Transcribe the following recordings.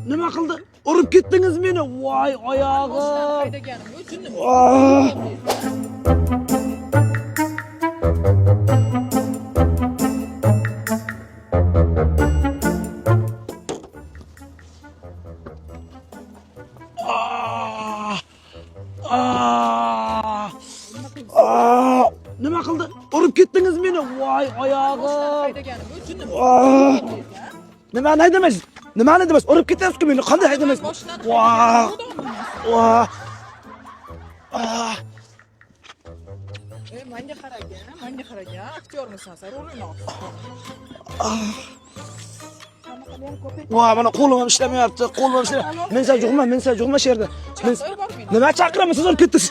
Nima qildi? Urib ketdingiz meni. Voy oyog'im. Haydaganim uchunmi? Nima qildi? Urib ketdingiz meni. Voy oyog'im. Haydaganim uchunmi? Nimani haydamaysiz? Nimani haydamaysiz? Urib ketyapsiz-ku meni. Qanday haydamaysiz? Menga qaragan, aktyormisan, sen rolingni ol. Mana qo'lim ham ishlamayapti. Qo'lim ham ishlamayapti. Men sen jo'g'ma shu yerda. Nima chaqiraman? Siz urib ketdingiz.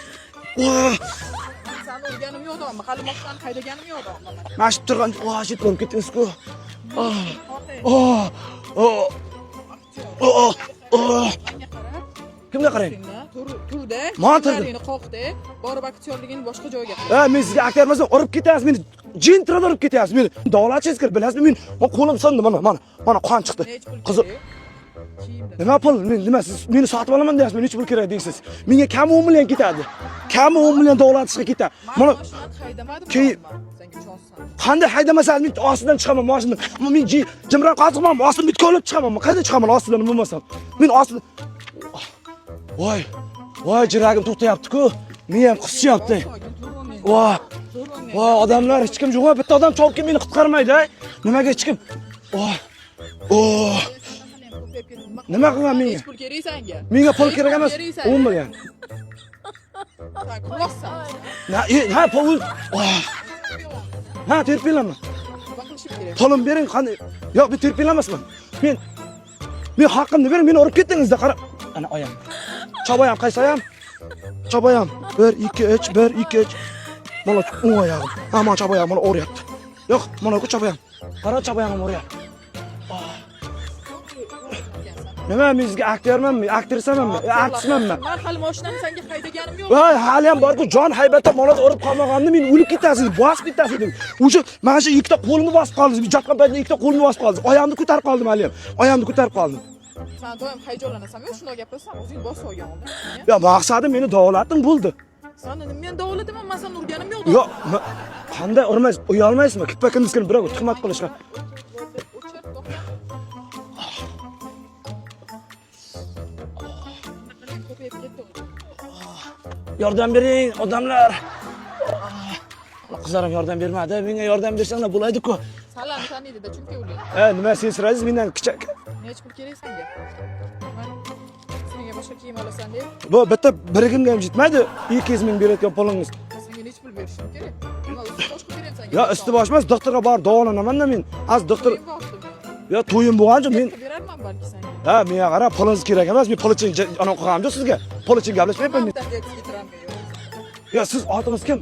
Sen urganim yo'qmi? Hali moshdan haydaganim yo'qmi? Mashib turgan, shit urib ketdingiz-ku. Kimga qarang? Turda, Mana turdi. Seni qoqdi, borib aktyorligini boshqa joyga qo'y. Men sizga aktyor emasman, urib ketyapsiz meni. Jintrada urib ketyapsiz meni. Davlatchingiz kirib, bilasizmi? Men qo'lim sindi mana qon chiqdi. Qiziq. Nima pul? Nima siz meni sotib olaman deyapsiz? Nech pul kerak deysiz? Menga kam 10 million ketadi. Kam 10 million davlatchiga ketadi. Mana haydamadim. Senga chonsan. Qanday haydamasangiz men ostidan chiqaman mashinadan. Men jimroq qoziqman, ostidan bitga olib chiqaman. Qayerda chiqaman ostidan bo'lmasam? Men ostidan Voy, jiragim to'xtayapti-ku. Miyam qishyapti. Voy, odamlar hech kim yo'q. Bitta odam chopib kelib meni qutqarmaydi. Nimaga hech kim? Nima qilaman menga? Pul kerak senga. Menga pul kerak emas. 10 million. Sen quloqsan. Ha, pul. Ha, terpilaman. Pulim bering, qanday? Yo'q, men terpilamasman. Men haqqimni bering, meni urib ketdingizda, qarab. Ana oyam. Chobayam, qaysi oyam? Chobayam. 1 2 3 1 2 3. Mana oyog'im. Ha, mana chobayam, mana o'ryapti. Yo'q, mana ku chobayam. Qara chobayam o'ryapti. Nima men sizga aktyormanmi? Aktrisamanmi? Artistmanmi? Men hali mashinani senga haydaganim yo'q. Voy, hali ham bor-ku, jon haybatda molada urib qolmaganimda men o'lib ketasiz, bosib ketasiz. O'sha mana shu ikkita qo'limni bosib qoldingiz. Jotgan paytda ikkita qo'limni bosib qoldingiz. Oyog'imni ko'tarib qoldim hali ham. Oyog'imni ko'tarib qoldim. Sen doim hayajonlanasanmi? Shunday gapirsan, o'zing bosib olgan olding. Ya, maqsadim meni davolatim bo'ldi. Sen men davlataman, men sen urganim yo'q. Yo'q, qanday urmaysiz? Uyalmaysizmi? Kippa-kindis kelib birov tuhmat qilishga. Yordam bering, odamlar. Qizlarim yordam bermadi. Menga yordam bersanglar bo'laydi-ku. Salani taniydi-da, chunki ular. Nima sen so'raysiz mendan kichik? Nech pul kerak senga? Senga boshqa kiyim olasan deb. Bu bitta birigimga ham yetmaydi. 200 ming berayotgan pulingiz. Senga nech pul berishim kerak? Nima usti boshqa beraman senga? Yo, usti bosh emas, doktorga borib davolanaman-da men. Az doktor. Yo, to'yim bo'lgancha men berarman balki senga. Ha, menga qara, pulingiz kerak emas. Men pul uchun ana qo'yamda sizga. Pul uchun gaplashmayapman men. Yo, siz otingiz kim?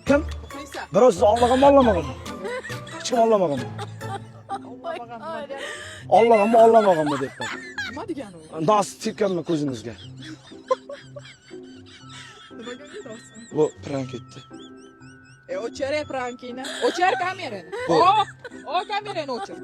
Kim? Birov sizni olmaganmi, olmaganmi? Hech kim olmaganmi? Olmaganmi debman. Nima degani u? Nos tekkanmi ko'zingizga? Nimaga deyapsan? Bu prank etdi. O'chir prankini. O'chir kamerani. O kamerani o'chir.